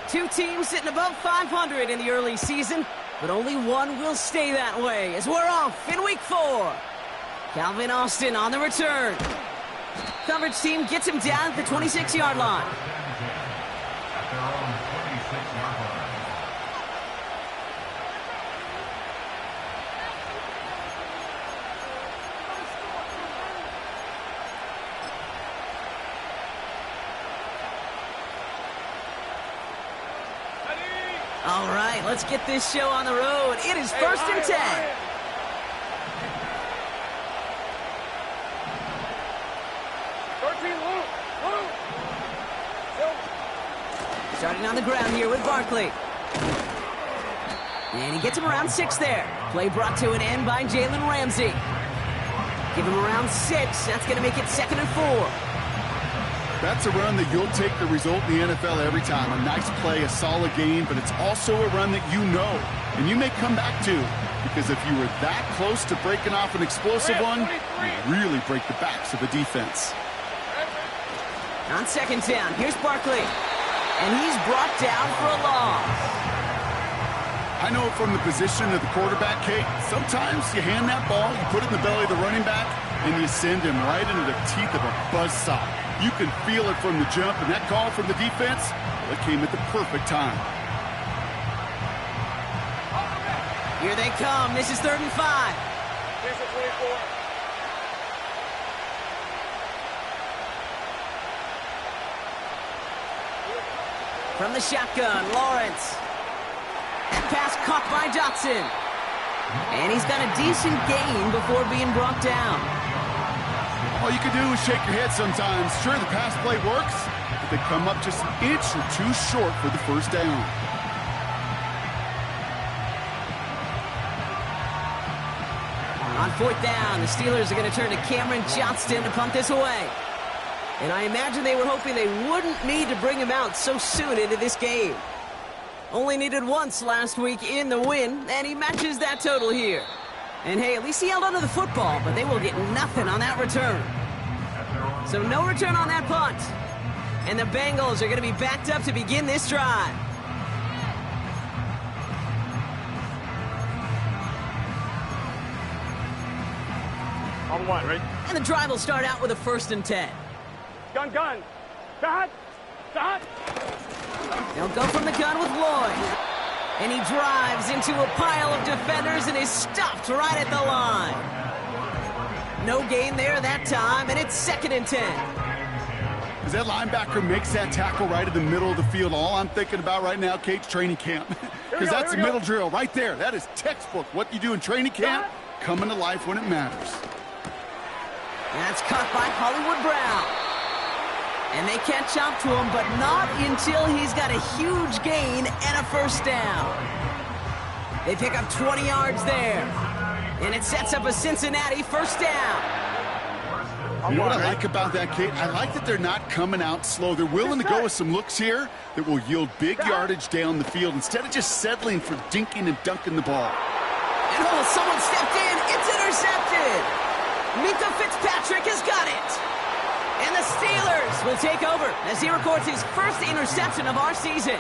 Two teams sitting above 500 in the early season, but only one will stay that way as we're off in week 4. Calvin Austin on the return. Coverage team gets him down at the 26-yard line. All right, let's get this show on the road. It is 1st and 10. Starting on the ground here with Barkley. And he gets him around 6 there. Play brought to an end by Jalen Ramsey. Give him around 6. That's going to make it 2nd and 4. That's a run that you'll take the result in the NFL every time. A nice play, a solid game, but it's also a run that you know and you may come back to, because if you were that close to breaking off an explosive one, you really break the backs of the defense. On 2nd down, here's Barkley. And he's brought down for a loss. I know from the position of the quarterback, Kate, sometimes you hand that ball, you put it in the belly of the running back, and you send him right into the teeth of a buzzsaw. You can feel it from the jump, and that call from the defense, well, it came at the perfect time. Here they come. This is 3rd and 5. Here's the 24. From the shotgun, Lawrence. That pass caught by Dotson. And he's got a decent gain before being brought down. All you can do is shake your head sometimes. Sure, the pass play works, but they come up just an inch or two short for the 1st down. On 4th down, the Steelers are going to turn to Cameron Johnston to punt this away. And I imagine they were hoping they wouldn't need to bring him out so soon into this game. Only needed once last week in the win, and he matches that total here. And hey, at least he held onto the football, but they will get nothing on that return. So no return on that punt. And the Bengals are going to be backed up to begin this drive. On 1, ready? And the drive will start out with a 1st and 10. Gun. Dot. They'll go from the gun with Lloyd. And he drives into a pile of defenders and is stopped right at the line. No gain there that time, and it's 2nd and 10. As that linebacker makes that tackle right in the middle of the field, all I'm thinking about right now, Kate's training camp. Because that's a middle drill right there. That is textbook. What you do in training camp, coming to life when it matters. That's caught by Hollywood Brown. And they catch up to him, but not until he's got a huge gain and a 1st down. They pick up 20 yards there. And it sets up a Cincinnati 1st down. You know what I like about that, Kate? I like that they're not coming out slow. They're willing to go with some looks here that will yield big yardage down the field instead of just settling for dinking and dunking the ball. And someone stepped in. It's intercepted. Minka Fitzpatrick has got it. And the Steelers will take over as he records his 1st interception of our season.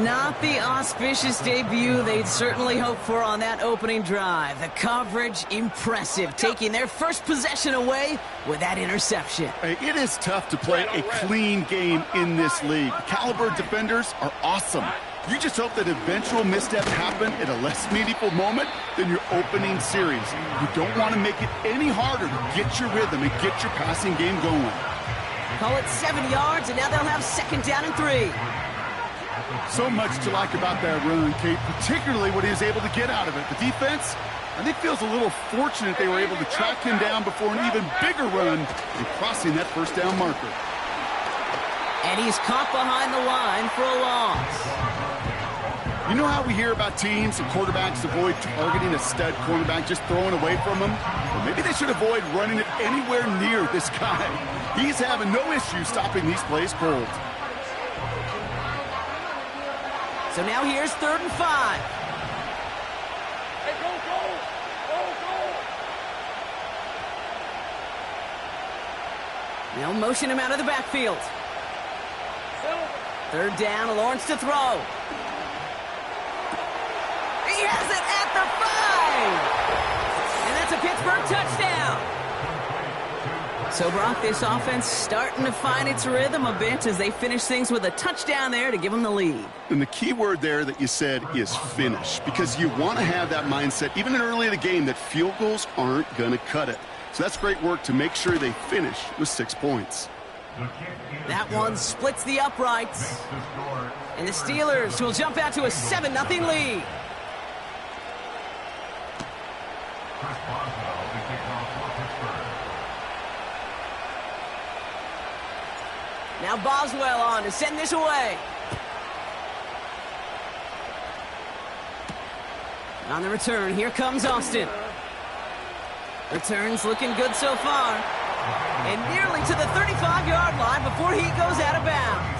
Not the auspicious debut they'd certainly hoped for on that opening drive. The coverage, impressive, taking their 1st possession away with that interception. It is tough to play a clean game in this league. The caliber defenders are awesome. You just hope that eventual missteps happen at a less meaningful moment than your opening series. You don't want to make it any harder to get your rhythm and get your passing game going. Call it 7 yards, and now they'll have 2nd down and 3. So much to like about that run, Kate, particularly what he was able to get out of it. The defense, I think, feels a little fortunate they were able to track him down before an even bigger run and crossing that 1st down marker. And he's caught behind the line for a loss. You know how we hear about teams and quarterbacks avoid targeting a stud cornerback, just throwing away from him? Well, maybe they should avoid running it anywhere near this guy. He's having no issue stopping these plays cold. So now here's 3rd and 5. Hey, go. They'll motion him out of the backfield. Third down, Lawrence to throw. He has it at the 5! And that's a Pittsburgh touchdown. So, Brock, this offense starting to find its rhythm a bit as they finish things with a touchdown there to give them the lead. And the key word there that you said is finish, because you want to have that mindset, even early in the game, that field goals aren't going to cut it. So that's great work to make sure they finish with 6 points. That one splits the uprights. And the Steelers will jump out to a 7-0 lead. Now Boswell on to send this away. On the return, here comes Austin. Return's looking good so far. And nearly to the 35-yard line before he goes out of bounds.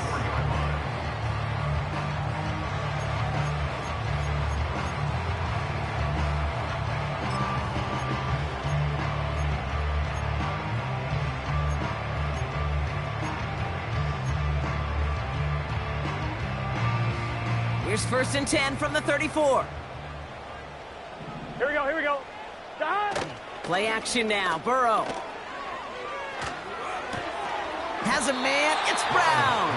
Here's 1st and 10 from the 34. Here we go, here we go. Play action now, Burrow. Has a man, it's Brown.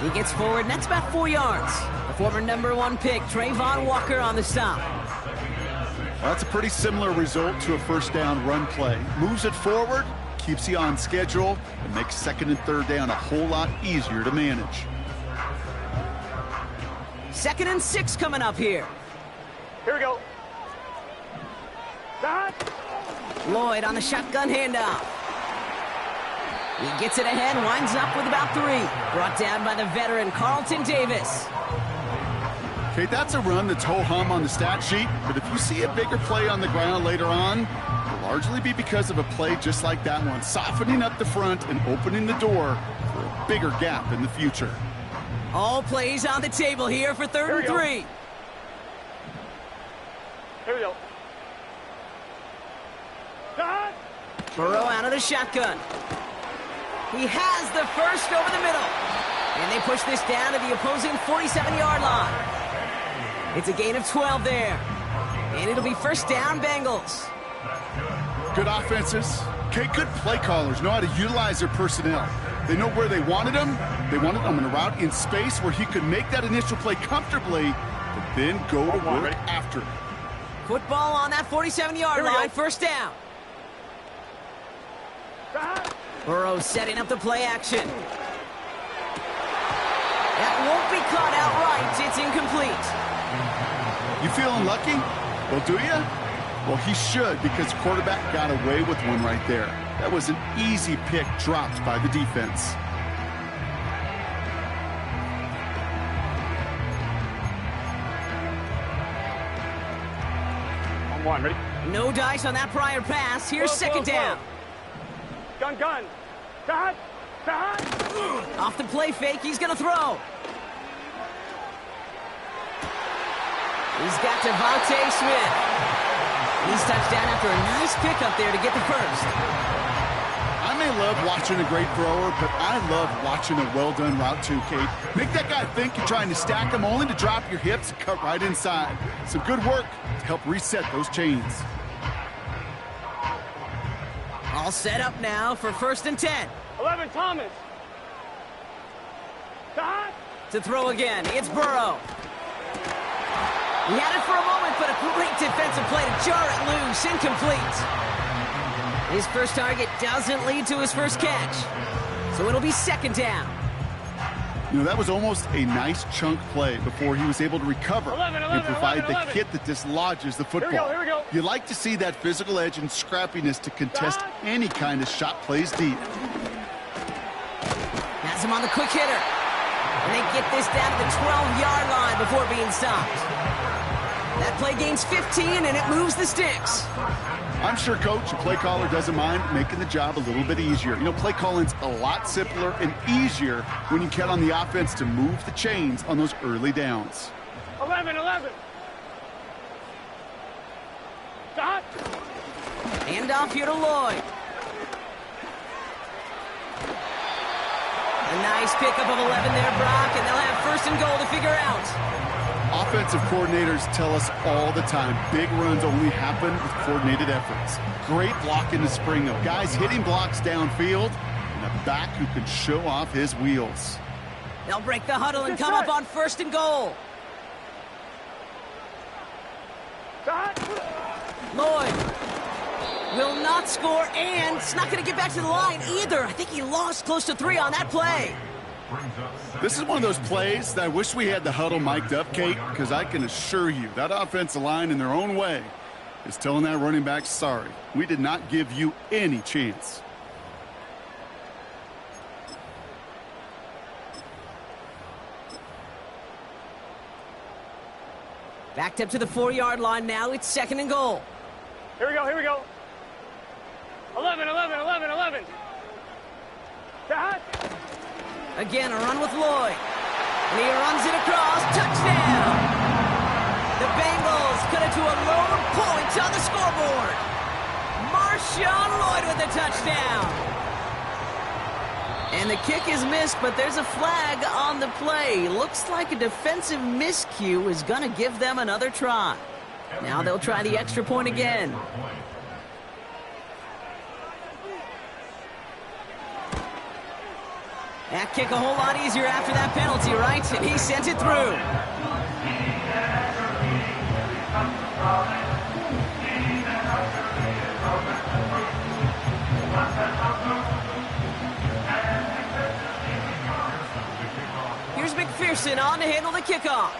He gets forward, and that's about 4 yards. The former #1 pick, Trayvon Walker on the stop. Well, that's a pretty similar result to a first down run play. Moves it forward, keeps you on schedule, and makes 2nd and 3rd down a whole lot easier to manage. 2nd and 6 coming up here. Here we go. Lloyd on the shotgun handoff. He gets it ahead, winds up with about 3. Brought down by the veteran Carlton Davis. Okay, that's a run that's ho-hum on the stat sheet, but if you see a bigger play on the ground later on, it'll largely be because of a play just like that one, softening up the front and opening the door for a bigger gap in the future. All plays on the table here for 3rd and 3. Here we go. Burrow out of the shotgun. He has the first over the middle. And they push this down to the opposing 47-yard line. It's a gain of 12 there. And it'll be 1st down, Bengals. Good offenses. Okay, good play callers know how to utilize their personnel. They know where they wanted him. They wanted him in a route in space where he could make that initial play comfortably, but then go to work after it. Football on that 47-yard line, 1st down. Burrow setting up the play action. That won't be caught outright. It's incomplete. You feeling lucky? Well, do you? Well, he should, because quarterback got away with one right there. That was an easy pick dropped by the defense. On 1, ready? No dice on that prior pass. Here's 2nd down. Gun. Off the play fake, he's going to throw. He's got Devontae Smith. He's touchdown after a nice pickup there to get the first. I may love watching a great thrower, but I love watching a well-done route too, Kate. Make that guy think you're trying to stack him only to drop your hips and cut right inside. Some good work to help reset those chains. All set up now for 1st and 10. 11, Thomas. To throw again, it's Burrow. He had it for a moment, but a great defensive play to jar it loose, incomplete. His first target doesn't lead to his first catch, so it'll be 2nd down. You know, that was almost a nice chunk play before he was able to recover and provide the hit that dislodges the football. Here we go. You like to see that physical edge and scrappiness to contest any kind of shot plays deep. Has him on the quick hitter. And they get this down to the 12-yard line before being stopped. That play gains 15, and it moves the sticks. I'm sure, Coach, a play caller doesn't mind making the job a little bit easier. You know, play calling's a lot simpler and easier when you count on the offense to move the chains on those early downs. 11. Hand off here to Lloyd. Nice pickup of 11 there, Brock, and they'll have first and goal to figure out. Offensive coordinators tell us all the time, big runs only happen with coordinated efforts. Great block in the spring of guys hitting blocks downfield and a back who can show off his wheels. They'll break the huddle and come up on first and goal. Lloyd will not score, and it's not going to get back to the line either. I think he lost close to 3 on that play. This is one of those plays that I wish we had the huddle mic'd up, Kate, because I can assure you that offensive line in their own way is telling that running back, sorry, we did not give you any chance. Backed up to the 4-yard line now. It's second and goal. Here we go, here we go. 11. That. Again, a run with Lloyd. And he runs it across. Touchdown! The Bengals cut it to a lone point on the scoreboard. Marshawn Lloyd with the touchdown. And the kick is missed, but there's a flag on the play. Looks like a defensive miscue is going to give them another try. Now they'll try the extra point again. That kick a whole lot easier after that penalty, right? And he sent it through. Here's McPherson on to handle the kickoff.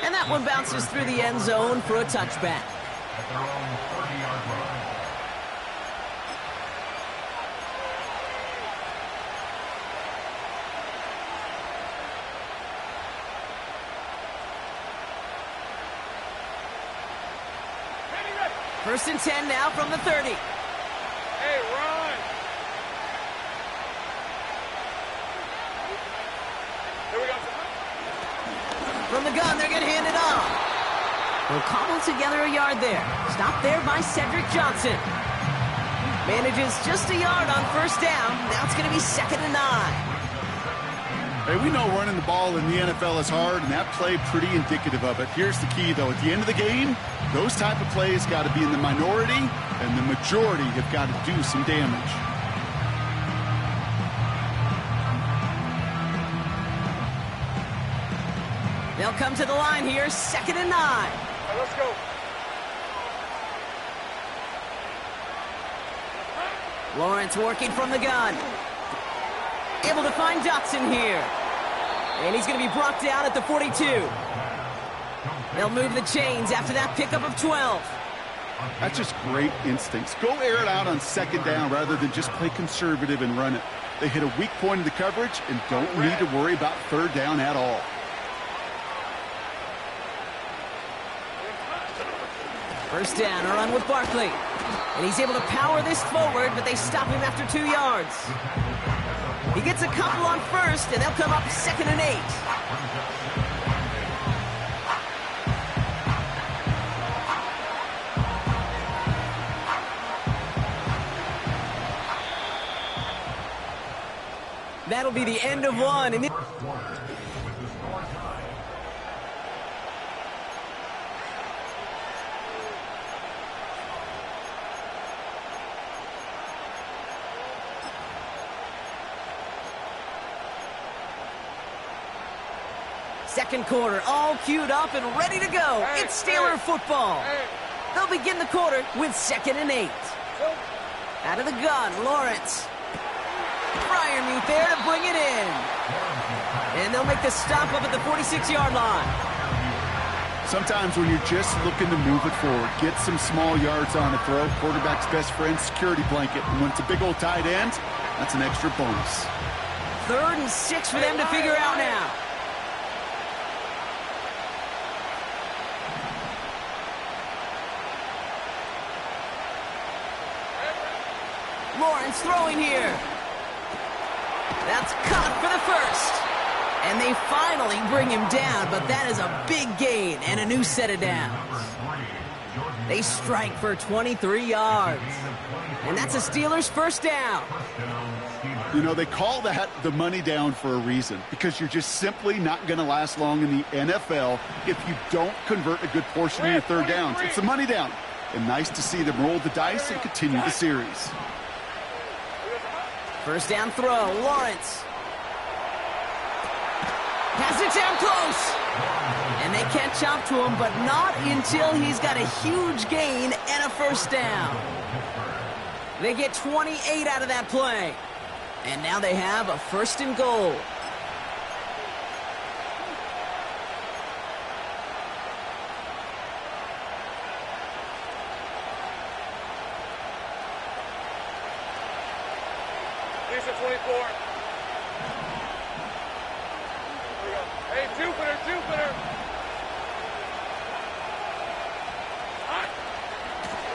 And that one bounces through the end zone for a touchback. First and 10 now from the 30. Hey, run. Here we go. From the gun, they're going to hand it off. They'll cobble together a yard there. Stopped there by Cedric Johnson. Manages just a yard on first down. Now it's going to be second and 9. Hey, we know running the ball in the NFL is hard, and that play pretty indicative of it. Here's the key, though. At the end of the game, those type of plays got to be in the minority, and the majority have got to do some damage. They'll come to the line here, second and 9. Right, let's go. Lawrence working from the gun. Able to find Dotson here. And he's going to be brought down at the 42. They'll move the chains after that pickup of 12. That's just great instincts. Go air it out on second down rather than just play conservative and run it. They hit a weak point in the coverage and don't need to worry about third down at all. First down, a run with Barkley. And he's able to power this forward, but they stop him after 2 yards. He gets a couple on first, and they'll come up second and 8. That'll be the end of one. And second quarter, all queued up and ready to go. It's Steeler football. They'll begin the quarter with second and 8. Out of the gun, Lawrence. Freiermuth there to bring it in. And they'll make the stop up at the 46-yard line. Sometimes when you're just looking to move it forward, get some small yards on a throw, quarterback's best friend, security blanket. And when it's a big old tight end, that's an extra bonus. 3rd and 6 for them to figure out now. Lawrence throwing here. That's caught for the first. And they finally bring him down, but that is a big gain and a new set of downs. They strike for 23 yards. And that's a Steelers first down. You know, they call that the money down for a reason, because you're just simply not going to last long in the NFL if you don't convert a good portion of your third downs. It's the money down. And nice to see them roll the dice and continue the series. First down throw, Lawrence. Has it down close. And they catch up to him, but not until he's got a huge gain and a first down. They get 28 out of that play. And now they have a first and goal. Here's the 24. Here we go. Hey, Jupiter.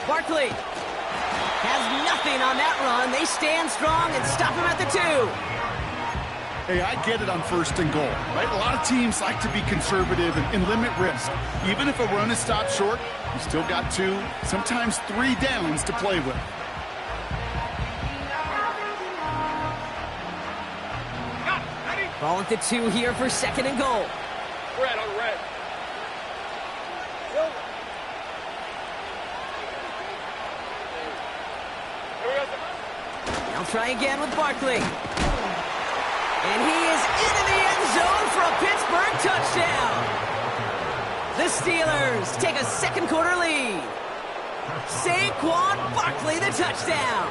Barkley has nothing on that run. They stand strong and stop him at the 2. Hey, I get it on first and goal, right? A lot of teams like to be conservative and limit risk. Even if a run is stopped short, you still got 2, sometimes 3 downs to play with. Ball at the 2 here for second and goal. Red on red. Silver. Here we go. They'll try again with Barkley. And he is into the end zone for a Pittsburgh touchdown. The Steelers take a second quarter lead. Saquon Barkley, the touchdown.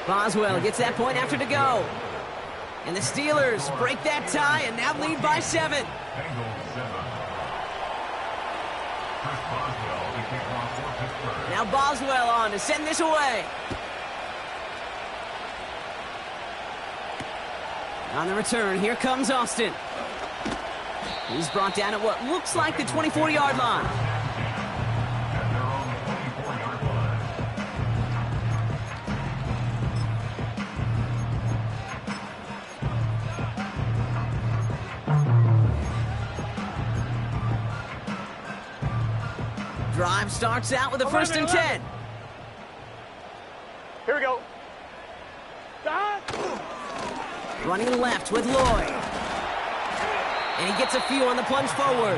Boswell gets that point after to go. And the Steelers break that tie and now lead by 7. Now Boswell on to send this away. On the return, here comes Austin. He's brought down at what looks like the 24-yard line. Drive starts out with a first and 10. Here we go. Running left with Lloyd. And he gets a few on the plunge forward.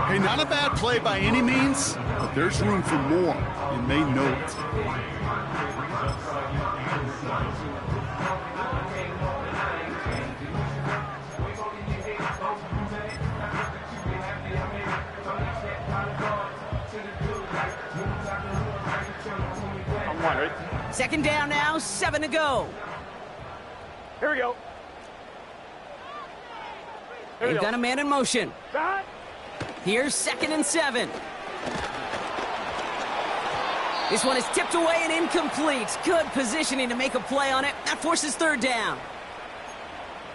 Hey, not a bad play by any means, but there's room for more, and they know it. I'm one, right? Second down now, 7 to go. Here we go. They've got a man in motion. Shot. Here's second and 7. This one is tipped away and incomplete. Good positioning to make a play on it. That forces third down.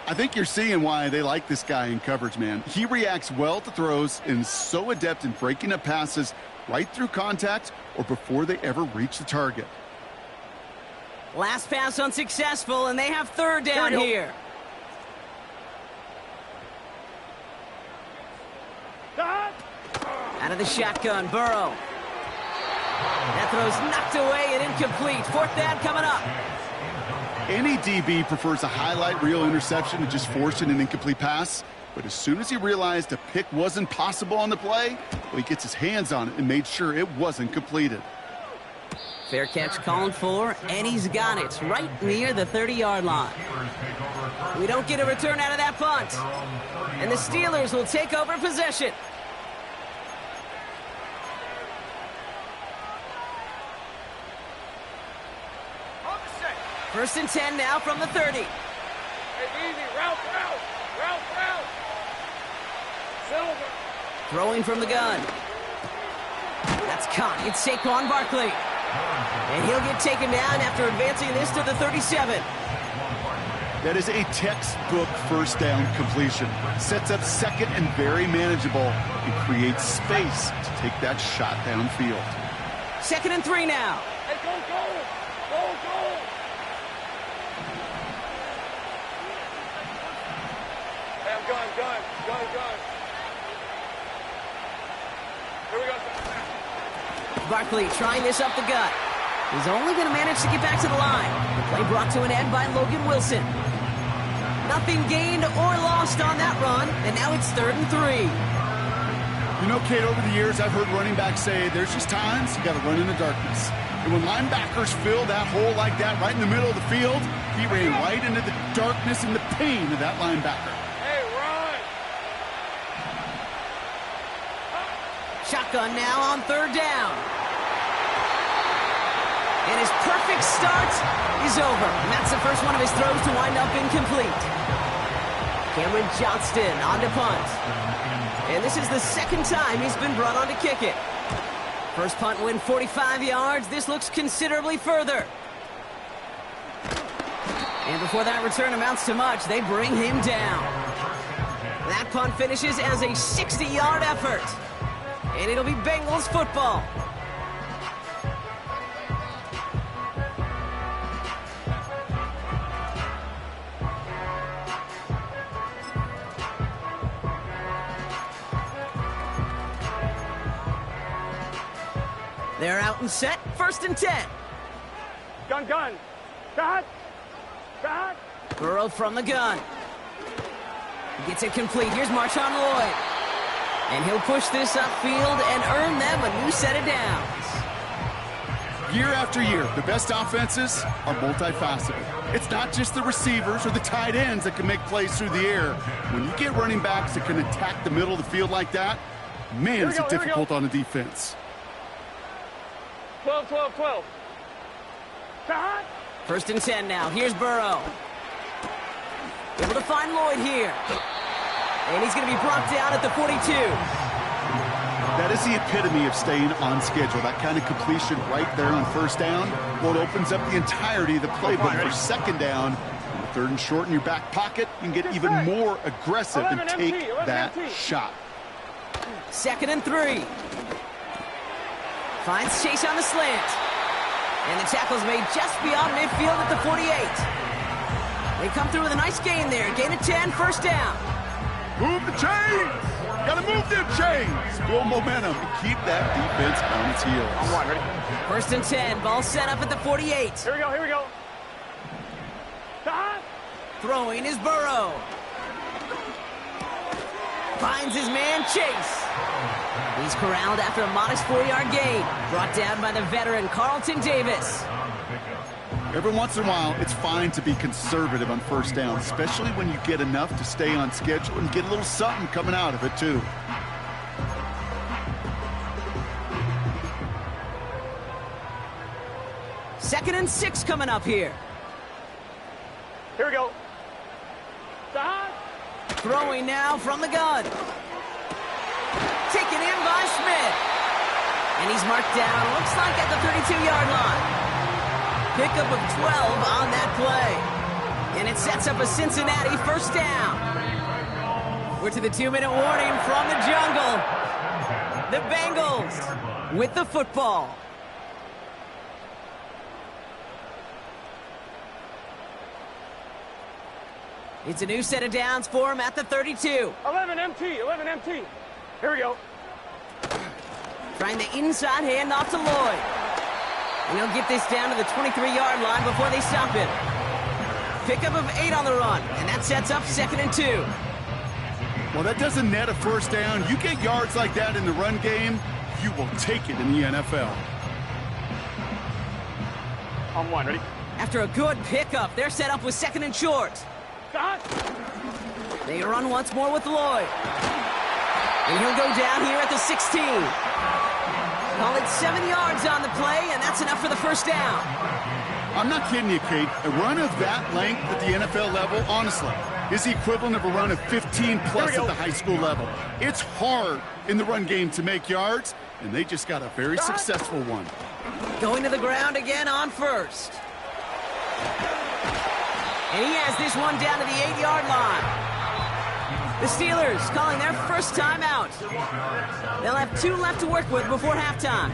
I think you're seeing why they like this guy in coverage, man. He reacts well to throws and is so adept in breaking up passes right through contact or before they ever reach the target. Last pass unsuccessful, and they have third down here. Out of the shotgun, Burrow. That throw's knocked away and incomplete. Fourth down coming up. Any DB prefers a highlight reel interception to just forcing an incomplete pass. But as soon as he realized a pick wasn't possible on the play, well, he gets his hands on it and made sure it wasn't completed. Fair catch called for, and he's got it right near the 30-yard line. We don't get a return out of that punt. And the Steelers will take over possession. First and 10 now from the 30. Hey, easy. Route. Silver. Throwing from the gun. That's caught. It's Saquon Barkley. And he'll get taken down after advancing this to the 37. That is a textbook first down completion. Sets up second and very manageable and creates space to take that shot downfield. Second and 3 now. Hey, go. Hey, I'm going. Gun. Here we go. Barkley trying this up the gut. He's only going to manage to get back to the line. The play brought to an end by Logan Wilson. Nothing gained or lost on that run, and now it's 3rd and 3. You know, Kate, over the years, I've heard running backs say there's just times you got to run in the darkness. And when linebackers fill that hole like that right in the middle of the field, he ran right into the darkness and the pain of that linebacker. Hey, run! Shotgun now on 3rd down. And his perfect start is over. And that's the first one of his throws to wind up incomplete. Cameron Johnston on to punt. And this is the 2nd time he's been brought on to kick it. First punt win 45 yards. This looks considerably further. And before that return amounts to much, they bring him down. That punt finishes as a 60-yard effort. And it'll be Bengals football. They're out and set. 1st and 10. Gun. Cut. Burrow from the gun. He gets it complete. Here's Marshawn Lloyd. And he'll push this upfield and earn them a new set of downs. Year after year, the best offenses are multifaceted. It's not just the receivers or the tight ends that can make plays through the air. When you get running backs that can attack the middle of the field like that, man, is it difficult on the defense. 12. Cut. 1st and 10 now. Here's Burrow. Able to find Lloyd here. And he's going to be brought down at the 42. That is the epitome of staying on schedule. That kind of completion right there on 1st down. Well, it opens up the entirety of the playbook for 2nd down. 3rd and short in your back pocket, you can get even more aggressive and take that shot. 2nd and 3. Finds Chase on the slant. And the tackle's made just beyond midfield at the 48. They come through with a nice gain there. Gain of 10, 1st down. Move the chains! Gotta move them chains! Build momentum and keep that defense on its heels. On 1, ready? 1st and 10. Ball set up at the 48. Here we go. Cut. Throwing is Burrow. Finds his man, Chase. He's corralled after a modest 4-yard gain. Brought down by the veteran, Carlton Davis. Every once in a while, it's fine to be conservative on 1st down, especially when you get enough to stay on schedule and get a little something coming out of it, too. Second and 6 coming up here. Here we go. Cut. Throwing now from the gun. Taken in by Smith. And he's marked down, looks like at the 32-yard line. Pickup of 12 on that play. And it sets up a Cincinnati 1st down. We're to the 2-minute warning from the jungle. The Bengals with the football. It's a new set of downs for him at the 32. 11 MT. Here we go. Trying the inside handoff to Lloyd. And he'll get this down to the 23-yard line before they stop him. Pickup of 8 on the run, and that sets up 2nd and 2. Well, that doesn't net a 1st down. You get yards like that in the run game, you will take it in the NFL. On 1, ready? After a good pickup, they're set up with 2nd and short. Cut. They run once more with Lloyd. And he'll go down here at the 16. Call it 7 yards on the play, and that's enough for the 1st down. I'm not kidding you, Kate. A run of that length at the NFL level, honestly, is the equivalent of a run of 15-plus at the high school level. It's hard in the run game to make yards, and they just got a very successful one. Going to the ground again on 1st. And he has this one down to the 8-yard line. The Steelers calling their 1st time out. They'll have 2 left to work with before halftime.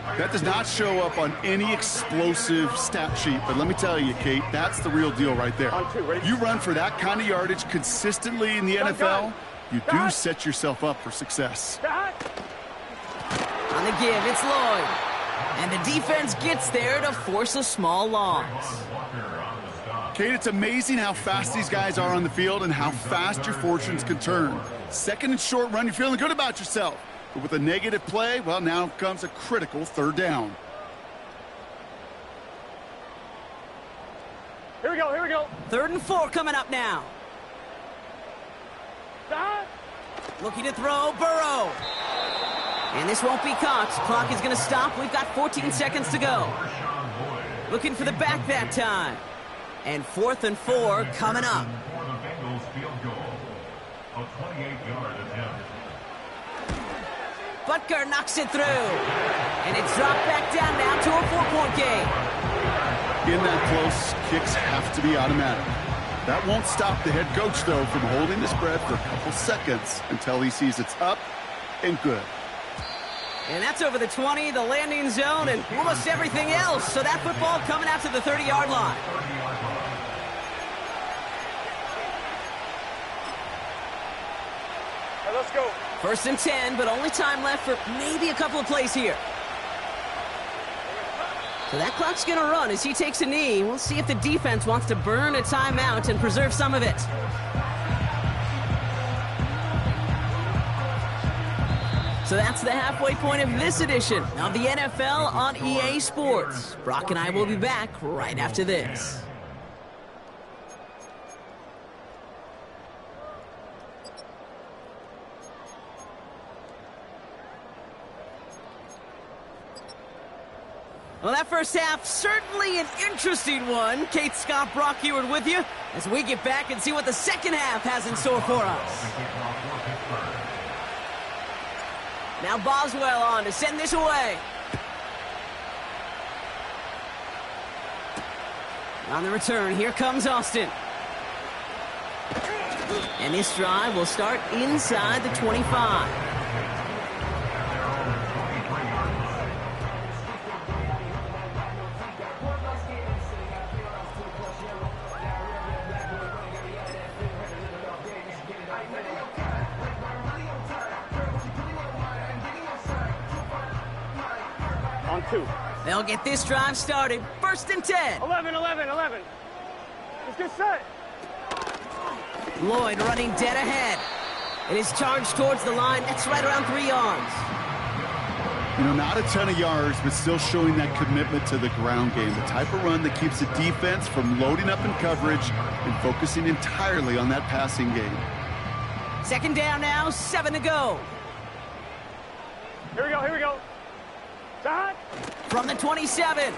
That does not show up on any explosive stat sheet, but let me tell you, Kate, that's the real deal right there. You run for that kind of yardage consistently in the NFL, you do set yourself up for success. On the give, it's Lloyd. And the defense gets there to force a small loss. Kate, it's amazing how fast these guys are on the field and how fast your fortunes can turn. Second and short run, you're feeling good about yourself. But with a negative play, well, now comes a critical third down. Here we go, here we go. 3rd and 4 coming up now. Stop. Looking to throw, Burrow. And this won't be caught. Clock is going to stop. We've got 14 seconds to go. Looking for the back that time. And 4th and 4 coming up. Butker knocks it through. And it's dropped back down now to a 4-point game. In that close, kicks have to be automatic. That won't stop the head coach, though, from holding the spread for a couple seconds until he sees it's up and good. And that's over the 20, the landing zone, and almost everything else. So that football coming out to the 30-yard line. All right, let's go. 1st and 10, but only time left for maybe a couple of plays here. So that clock's going to run as he takes a knee. We'll see if the defense wants to burn a timeout and preserve some of it. So that's the halfway point of this edition of the NFL on EA Sports. Brock and I will be back right after this. Well, that first half, certainly an interesting one. Kate, Scott, Brock Heward with you as we get back and see what the second half has in store for us. Now Boswell on to send this away. On the return, here comes Austin. And this drive will start inside the 25. They'll get this drive started. 1st and 10. 11. Let's get set. Lloyd running dead ahead. It is charged towards the line. That's right around 3 yards. You know, not a ton of yards, but still showing that commitment to the ground game. The type of run that keeps the defense from loading up in coverage and focusing entirely on that passing game. 2nd down now, 7 to go. Here we go. Stop. From the 27.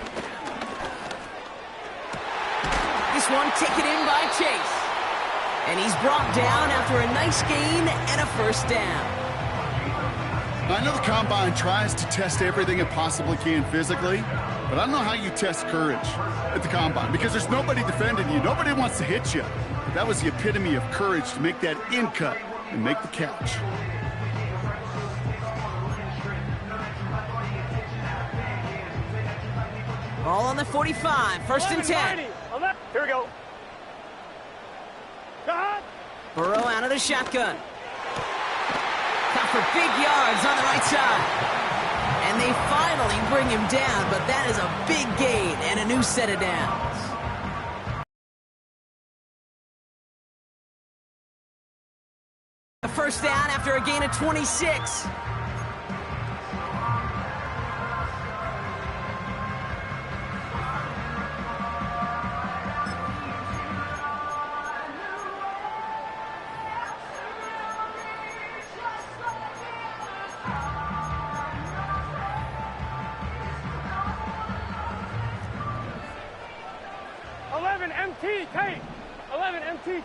This one taken in by Chase. And he's brought down after a nice gain and a 1st down. I know the Combine tries to test everything it possibly can physically, but I don't know how you test courage at the Combine because there's nobody defending you. Nobody wants to hit you. But that was the epitome of courage to make that in cut and make the catch. All on the 45, 1st and 10. Here we go. Stop. Burrow out of the shotgun. Got for big yards on the right side. And they finally bring him down, but that is a big gain and a new set of downs. A 1st down after a gain of 26.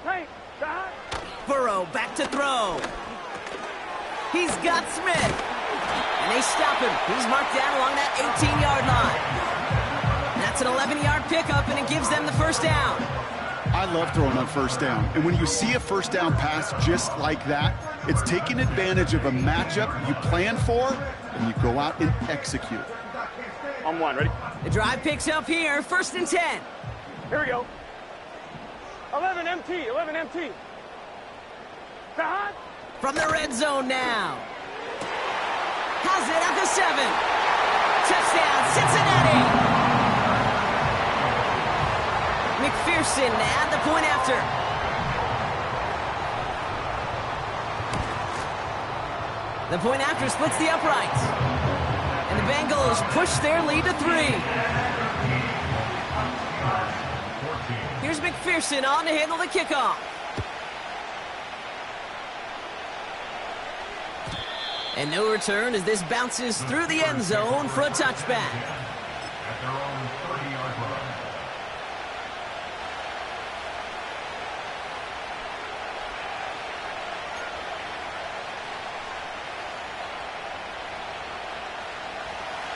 Tank. Burrow back to throw. He's got Smith. And they stop him. He's marked down along that 18-yard line. That's an 11-yard pickup, and it gives them the 1st down. I love throwing on 1st down. And when you see a 1st down pass just like that, it's taking advantage of a matchup you plan for, and you go out and execute. On one, ready? The drive picks up here, 1st and 10. Here we go. 11 MT, 11 MT. Stop. From the red zone now. Has it at the 7. Touchdown, Cincinnati. McPherson at the point after. The point after splits the uprights. And the Bengals push their lead to 3. Here's McPherson on to handle the kickoff. And no return as this bounces through the end zone for a touchback. At their own 30-yard line.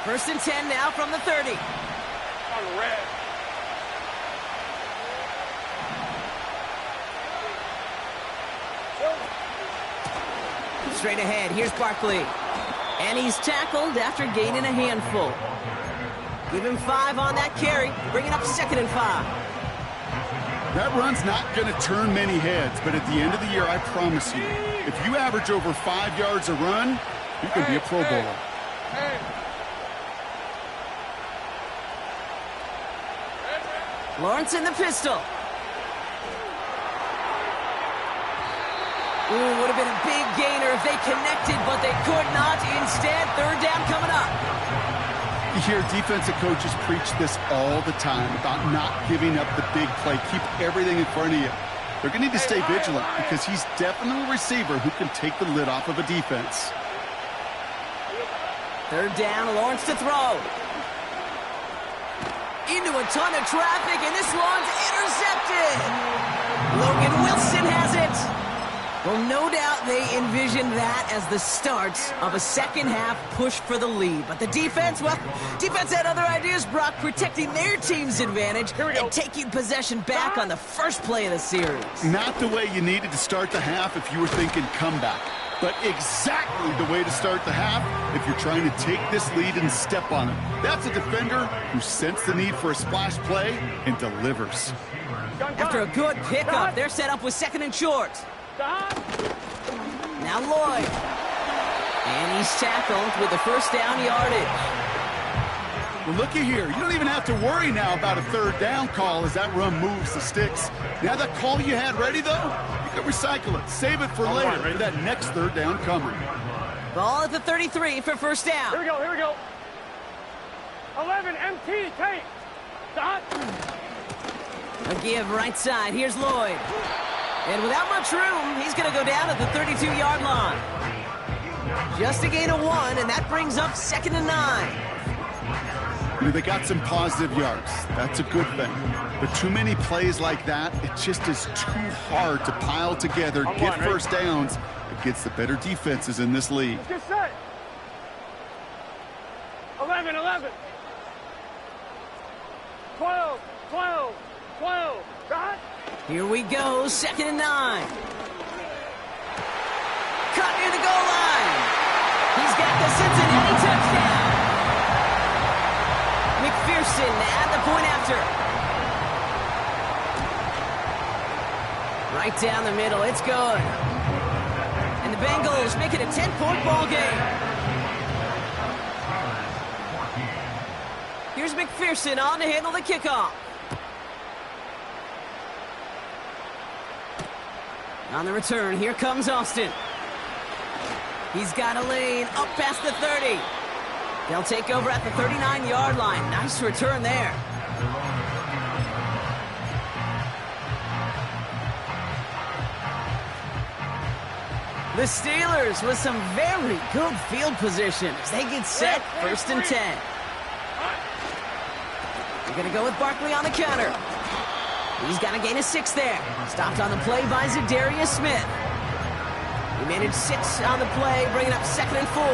First and 10 now from the 30. On red. Straight ahead, here's Barkley. And he's tackled after gaining a handful. Give him 5 on that carry, bringing up 2nd and 5. That run's not going to turn many heads, but at the end of the year, I promise you, if you average over 5 yards a run, you can be a Pro Bowler. Lawrence in the pistol. Ooh, would have been a big gainer if they connected, but they could not. Instead, 3rd down coming up. You hear defensive coaches preach this all the time about not giving up the big play. Keep everything in front of you. They're going to need to stay vigilant because he's definitely a receiver who can take the lid off of a defense. 3rd down, Lawrence to throw. Into a ton of traffic, and this one's intercepted. Logan Wilson has it. Well, no doubt they envisioned that as the start of a second-half push for the lead. But the defense, well, defense had other ideas, Brock, protecting their team's advantage and taking possession back on the first play of the series. Not the way you needed to start the half if you were thinking comeback, but exactly the way to start the half if you're trying to take this lead and step on it. That's a defender who sensed the need for a splash play and delivers. After a good pickup, they're set up with 2nd and short. Now Lloyd. And he's tackled with the 1st down yardage. Well, looky here. You don't even have to worry now about a 3rd down call as that run moves the sticks. Now that call you had ready, though, you can recycle it. Save it for later for that next 3rd down coming. Ball at the 33 for 1st down. Here we go, here we go. 11 MT, take. Stop. A give right side. Here's Lloyd. And without much room, he's going to go down at the 32-yard line. Just a gain of 1, and that brings up 2nd and 9. You know, they got some positive yards. That's a good thing. But too many plays like that, it just is too hard to pile together, get first downs against the better defenses in this league. Let's get set. 11, 11. 12, 12, 12. Got. Here we go, 2nd and 9. Cut near the goal line. He's got the Cincinnati touchdown. McPherson at the point after. Right down the middle, it's good. And the Bengals make it a 10-point ball game. Here's McPherson on to handle the kickoff. On the return, here comes Austin. He's got a lane up past the 30. They'll take over at the 39-yard line. Nice return there. The Steelers with some very good field position as they get set, 1st and 10. They're going to go with Barkley on the counter. He's got a gain of 6 there. Stopped on the play by Zadarius Smith. He managed 6 on the play, bringing up 2nd and 4.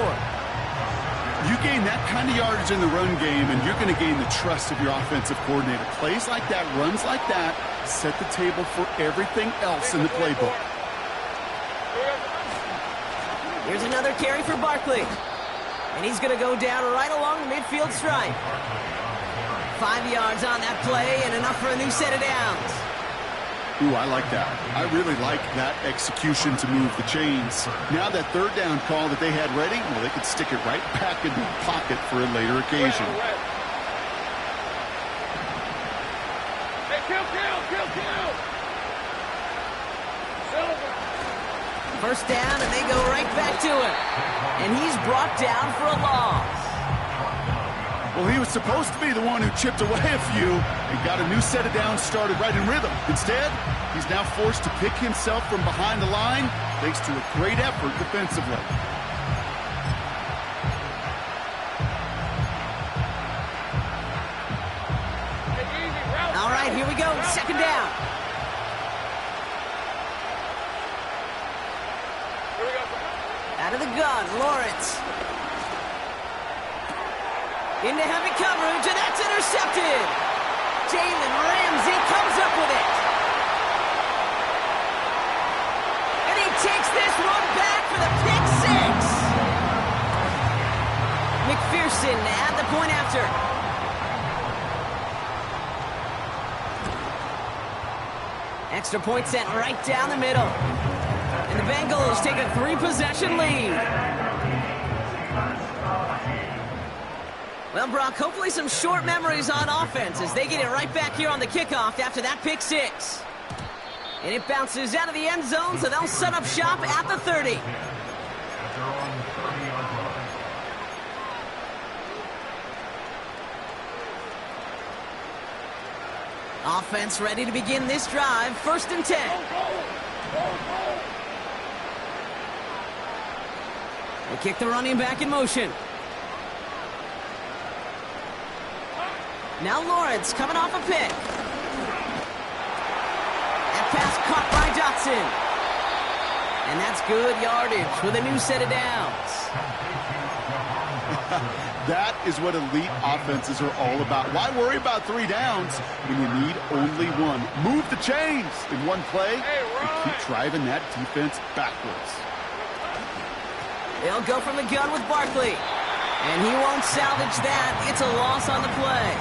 You gain that kind of yardage in the run game, and you're going to gain the trust of your offensive coordinator. Plays like that, runs like that, set the table for everything else in the playbook. Here's another carry for Barkley. And he's going to go down right along the midfield stripe. 5 yards on that play and enough for a new set of downs. Ooh, I like that. I really like that execution to move the chains. Now that third down call that they had ready, well, they could stick it right back in the pocket for a later occasion. Hey, kill! Silver. First down, and they go right back to him. And he's brought down for a loss. Well, he was supposed to be the one who chipped away a few and got a new set of downs started right in rhythm. Instead, he's now forced to pick himself from behind the line thanks to a great effort defensively. All right, here we go. Second down. Out of the gun, Lawrence. Into heavy coverage, and that's intercepted. Jalen Ramsey comes up with it. And he takes this one back for the pick six. McPherson at the point after. Extra point sent right down the middle. And the Bengals take a 3-possession lead. Well, Brock, hopefully some short memories on offense as they get it right back here on the kickoff after that pick six. And it bounces out of the end zone, so they'll set up shop at the 30. Offense ready to begin this drive. 1st and 10. They kick the running back in motion. Now Lawrence coming off a pick. That pass caught by Dotson. And that's good yardage with a new set of downs. That is what elite offenses are all about. Why worry about 3 downs when you need only one? Move the chains in one play and keep driving that defense backwards. They'll go from the gun with Barkley. And he won't salvage that. It's a loss on the play.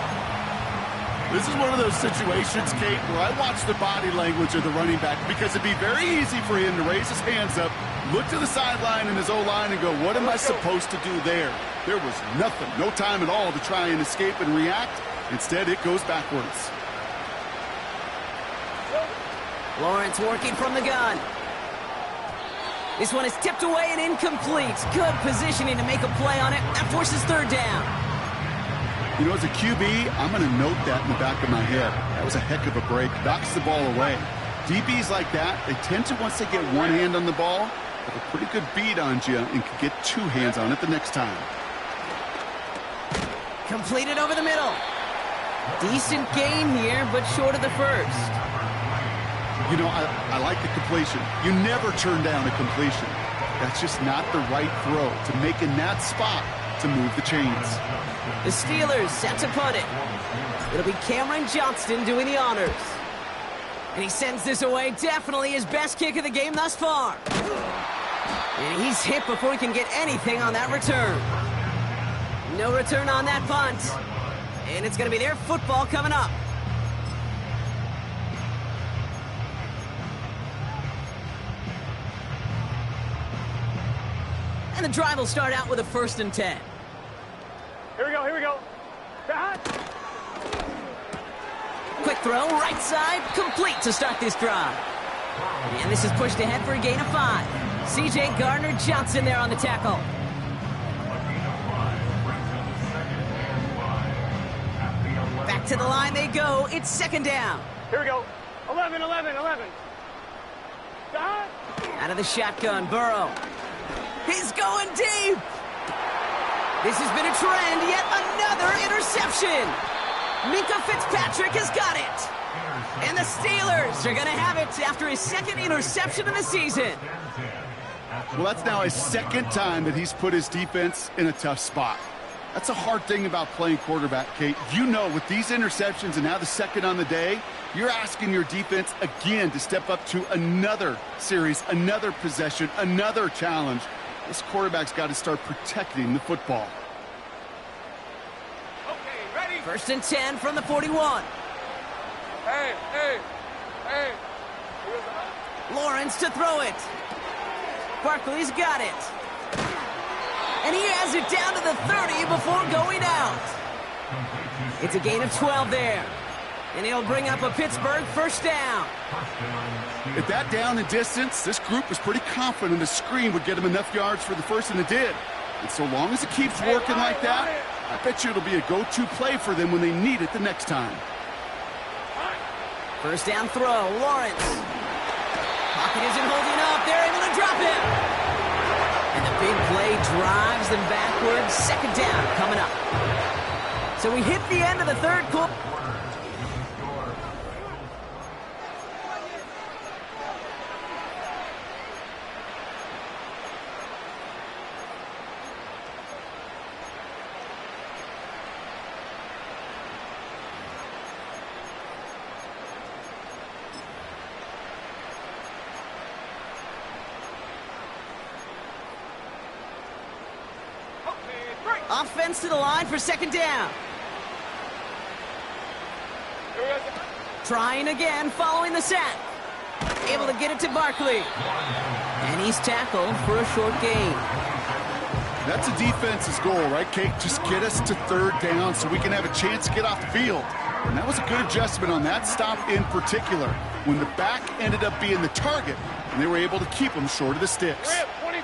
This is one of those situations, Kate, where I watch the body language of the running back because it'd be very easy for him to raise his hands up, look to the sideline and his O-line and go, what am I supposed to do there? There was nothing, no time at all to try and escape and react. Instead, it goes backwards. Lawrence working from the gun. This one is tipped away and incomplete. Good positioning to make a play on it. That forces 3rd down. You know, as a QB, I'm going to note that in the back of my head. That was a heck of a break. Knocks the ball away. DBs like that, they tend to, once they get one hand on the ball, have a pretty good beat on you and can get 2 hands on it the next time. Completed over the middle. Decent gain here, but short of the first. You know, I like the completion. You never turn down a completion. That's just not the right throw to make in that spot to move the chains. The Steelers set to punt it. It'll be Cameron Johnston doing the honors. And he sends this away. Definitely his best kick of the game thus far. And he's hit before he can get anything on that return. No return on that punt. And it's going to be their football coming up. And the drive will start out with a 1st and 10. Here we go. Quick throw, right side, complete to start this drive. And this is pushed ahead for a gain of 5. C.J. Gardner-Johnson there on the tackle. Back to the line they go. It's 2nd down. Here we go. 11. Out of the shotgun, Burrow. He's going deep. This has been a trend, yet another interception. Minkah Fitzpatrick has got it. And the Steelers are going to have it after his 2nd interception of the season. Well, that's now his 2nd time that he's put his defense in a tough spot. That's a hard thing about playing quarterback, Kate. You know, with these interceptions and now the 2nd on the day, you're asking your defense again to step up to another series, another possession, another challenge. This quarterback's got to start protecting the football. Okay, ready? 1st and 10 from the 41. Hey. Lawrence to throw it. Barkley's got it. And he has it down to the 30 before going out. It's a gain of 12 there. And he'll bring up a Pittsburgh 1st down. At that down and distance, this group was pretty confident the screen would get him enough yards for the first, and it did. And so long as it keeps working like that, I bet you it'll be a go-to play for them when they need it the next time. 1st down throw, Lawrence. Pocket isn't holding up. They're able to drop him. And the big play drives them backwards. 2nd down coming up. So we hit the end of the 3rd quarter. Offense to the line for 2nd down. Trying again following the sack. Able to get it to Barkley. And he's tackled for a short gain. That's a defense's goal, right, Kate? Just get us to 3rd down so we can have a chance to get off the field. And that was a good adjustment on that stop in particular, when the back ended up being the target, and they were able to keep him short of the sticks. 23.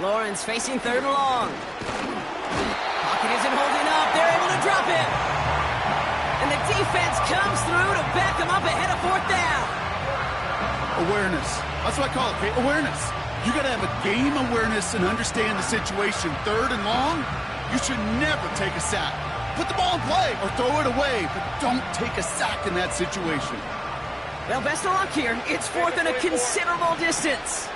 Lawrence facing 3rd and long. Pocket isn't holding up. They're able to drop him. And the defense comes through to back him up ahead of 4th down. Awareness. That's what I call it, Kate. Awareness. You got to have a game awareness and understand the situation. 3rd and long, you should never take a sack. Put the ball in play or throw it away, but don't take a sack in that situation. Well, best of luck here. It's 4th and a considerable distance.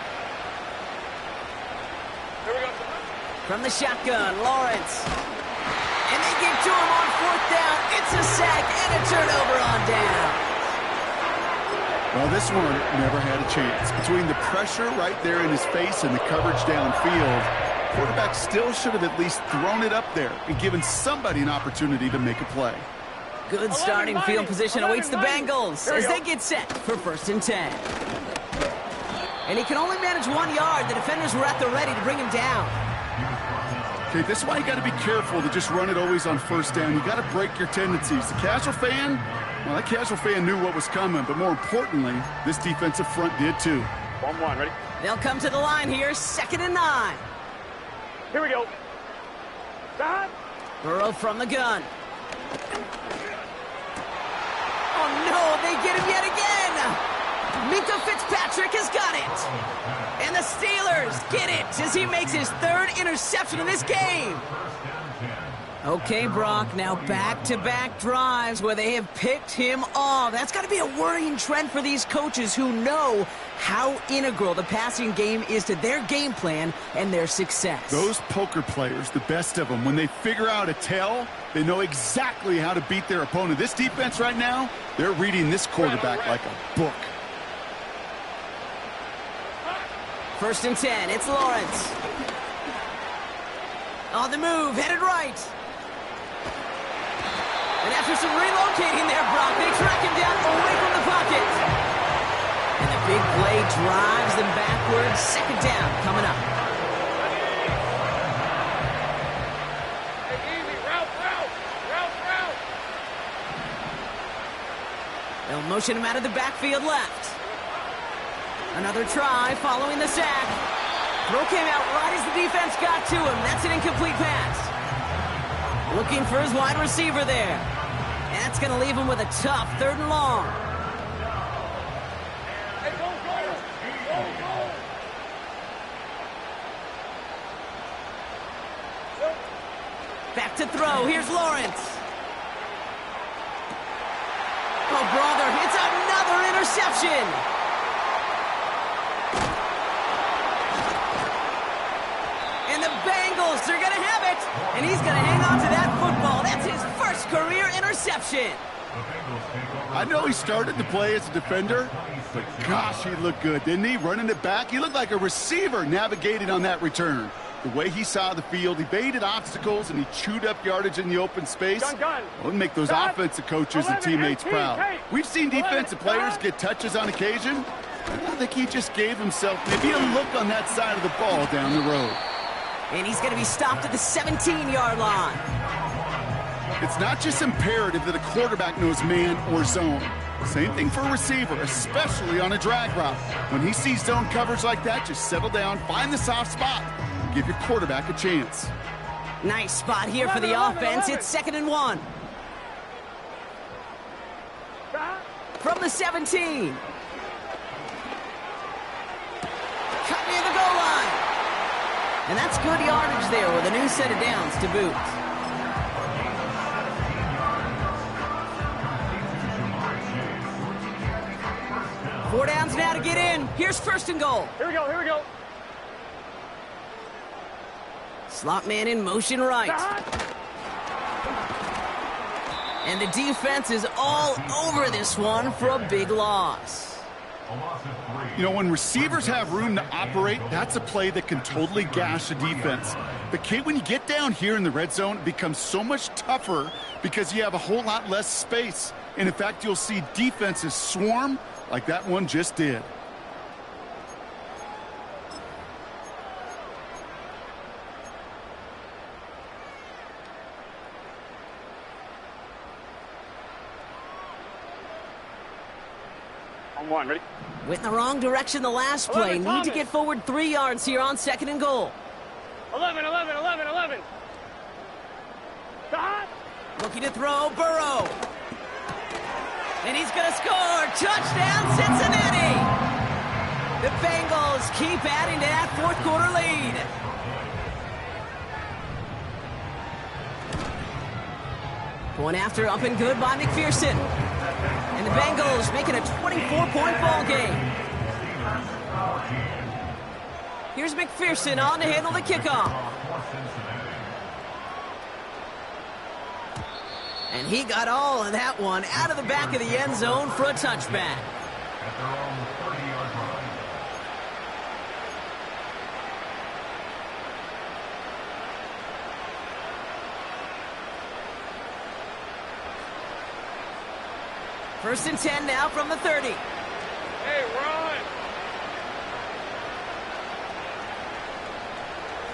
From the shotgun, Lawrence. And they get to him on 4th down. It's a sack and a turnover on down. Well, this one never had a chance. Between the pressure right there in his face and the coverage downfield, quarterback still should have at least thrown it up there and given somebody an opportunity to make a play. Good starting field position awaits the Bengals as they get set for 1st and 10. And he can only manage 1 yard. The defenders were at the ready to bring him down. Okay, this is why you got to be careful to just run it always on 1st down. You got to break your tendencies. The casual fan, well, that casual fan knew what was coming, but more importantly, this defensive front did too. 1-1, ready? They'll come to the line here, 2nd and 9. Here we go. Stop. Burrow from the gun. Oh no, they get him yet again. Minkah Fitzpatrick has got it. And the Steelers get it as he makes his 3rd interception in this game. Okay, Brock, now back-to-back drives where they have picked him off. That's got to be a worrying trend for these coaches who know how integral the passing game is to their game plan and their success. Those poker players, the best of them, when they figure out a tell, they know exactly how to beat their opponent. This defense right now, they're reading this quarterback like a book. 1st and 10, it's Lawrence. On the move, headed right. And after some relocating there, Brock, they track him down away from the pocket. And the big play drives them backwards. 2nd down coming up. Easy, route. They'll motion him out of the backfield left. Another try following the sack. Throw came out right as the defense got to him. That's an incomplete pass. Looking for his wide receiver there. And that's going to leave him with a tough 3rd and long. Hey, go. Back to throw. Here's Lawrence. Oh, brother, it's another interception. And the Bengals are going to have it. And he's going to hang on to that football. That's his 1st career interception. I know he started to play as a defender, but gosh, he looked good, didn't he? Running it back, he looked like a receiver navigating on that return. The way he saw the field, evaded obstacles, and he chewed up yardage in the open space. It'll make those offensive coaches and teammates proud. We've seen defensive players get touches on occasion. I think he just gave himself maybe a look on that side of the ball down the road. And he's going to be stopped at the 17-yard line. It's not just imperative that a quarterback knows man or zone. Same thing for a receiver, especially on a drag route. When he sees zone coverage like that, just settle down, find the soft spot, and give your quarterback a chance. Nice spot here for the offense. It's 2nd and 1. From the 17. Cut near the goal line. And that's good yardage there with a new set of downs to boot. Four downs now to get in. Here's 1st and goal. Here we go, here we go. Slot man in motion right. And the defense is all over this one for a big loss. You know, when receivers have room to operate, that's a play that can totally gash a defense. But, Kate, when you get down here in the red zone, it becomes so much tougher because you have a whole lot less space. And, in fact, you'll see defenses swarm like that one just did. On 1, ready? Went in the wrong direction the last play. Need to get forward 3 yards here on 2nd and goal. 11. Looking to throw, Burrow. And he's going to score. Touchdown, Cincinnati. The Bengals keep adding to that 4th quarter lead. Point after, up and good by McPherson. And the Bengals making a 24-point ball game. Here's McPherson on to handle the kickoff. And he got all of that one out of the back of the end zone for a touchback. At their own 30-yard line. First and 10 now from the 30. Hey, run!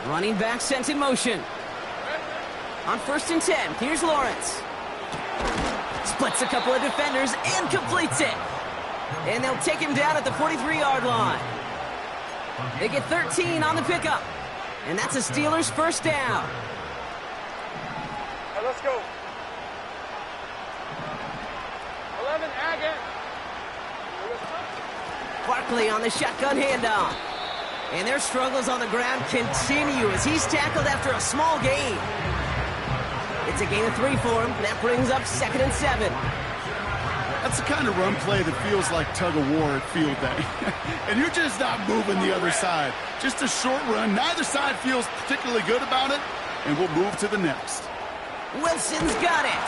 Running back sent in motion. On 1st and 10, here's Lawrence. Splits a couple of defenders and completes it. And they'll take him down at the 43-yard line. They get 13 on the pickup. And that's a Steelers' 1st down. All right, let's go. 11, Agate. Barkley on the shotgun handoff. And their struggles on the ground continue as he's tackled after a small gain. It's a gain of 3 for him. That brings up 2nd and 7. That's the kind of run play that feels like tug-of-war at field day. And you're just not moving the other side. Just a short run. Neither side feels particularly good about it. And we'll move to the next. Wilson's got it.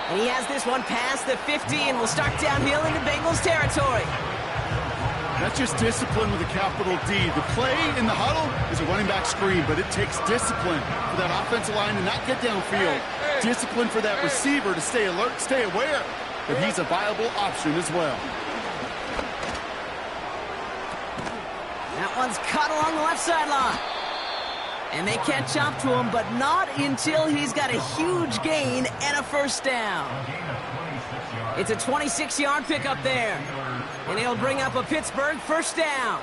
And he has this one past the 50 and will start downhill into Bengals territory. That's just discipline with a capital D. The play in the huddle is a running back screen, but it takes discipline for that offensive line to not get downfield. Discipline for that receiver to stay alert, stay aware that he's a viable option as well. That one's caught along the left sideline. And they can't chop to him, but not until he's got a huge gain and a 1st down. It's a 26-yard pickup there. And he'll bring up a Pittsburgh 1st down.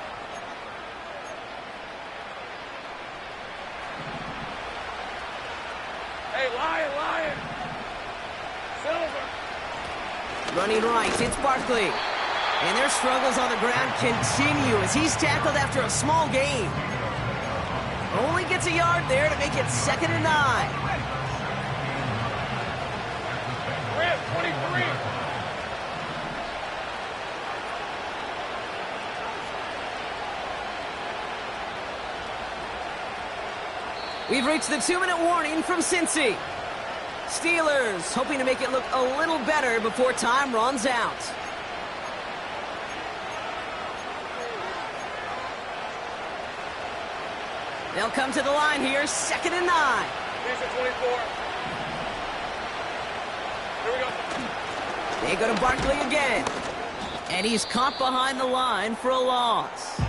Hey, Lion. Silver. Running right, it's Barkley. And their struggles on the ground continue as he's tackled after a small gain. Only gets a yard there to make it 2nd and 9. We're at 23. We've reached the 2-minute warning from Cincy. Steelers hoping to make it look a little better before time runs out. They'll come to the line here, 2nd and 9. Here's a 24. Here we go. They go to Barkley again. And he's caught behind the line for a loss.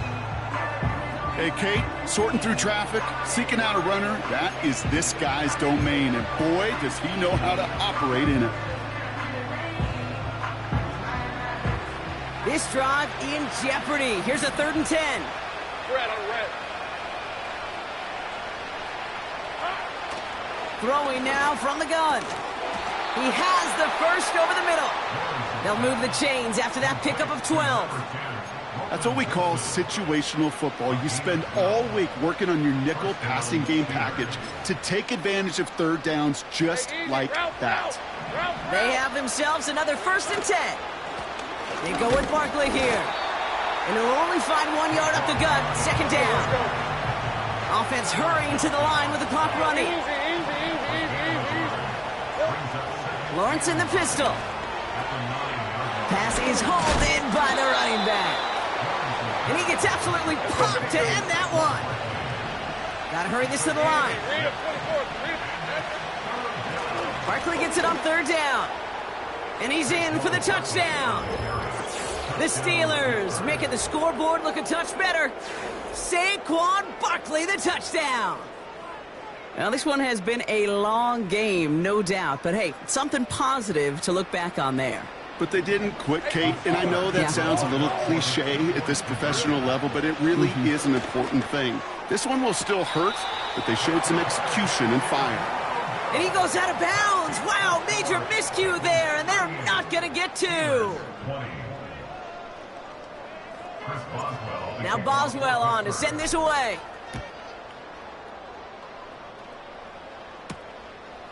Hey, Kate, sorting through traffic, seeking out a runner, that is this guy's domain. And boy, does he know how to operate in it. This drive in jeopardy. Here's a 3rd and 10. Red on red. Throwing now from the gun. He has the first over the middle. They'll move the chains after that pickup of 12. That's what we call situational football. You spend all week working on your nickel passing game package to take advantage of 3rd downs just like that. They have themselves another 1st and 10. They go with Barkley here. And he'll only find 1 yard up the gut, 2nd down. Offense hurrying to the line with the clock running. Lawrence in the pistol. Pass is hauled in by the running back. And he gets absolutely popped to end that one. Gotta hurry this to the line. Barkley gets it on 3rd down. And he's in for the touchdown. The Steelers making the scoreboard look a touch better. Saquon Barkley, the touchdown. Now, this one has been a long game, no doubt. But, hey, something positive to look back on there. But they didn't quit, Kate, and I know that sounds a little cliche at this professional level, but it really is an important thing. This one will still hurt, but they showed some execution and fire. And he goes out of bounds. Wow, major miscue there, and they're not going to get 2. Now Boswell on to send this away.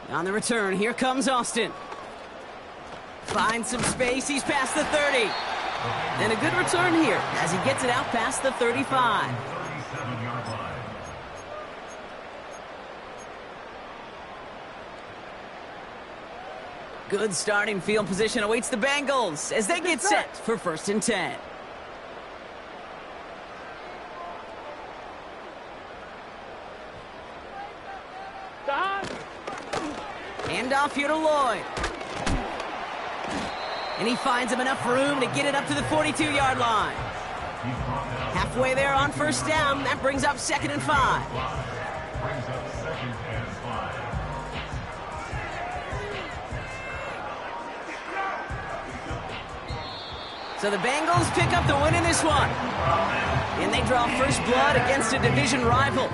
On the return, here comes Austin. Finds some space, he's past the 30. And a good return here as he gets it out past the 35. Good starting field position awaits the Bengals as they get set for 1st and 10. Handoff here to Lloyd. And he finds him enough room to get it up to the 42-yard line. Halfway there on 1st down. That brings up 2nd and 5. So the Bengals pick up the win in this one. And they draw first blood against a division rival.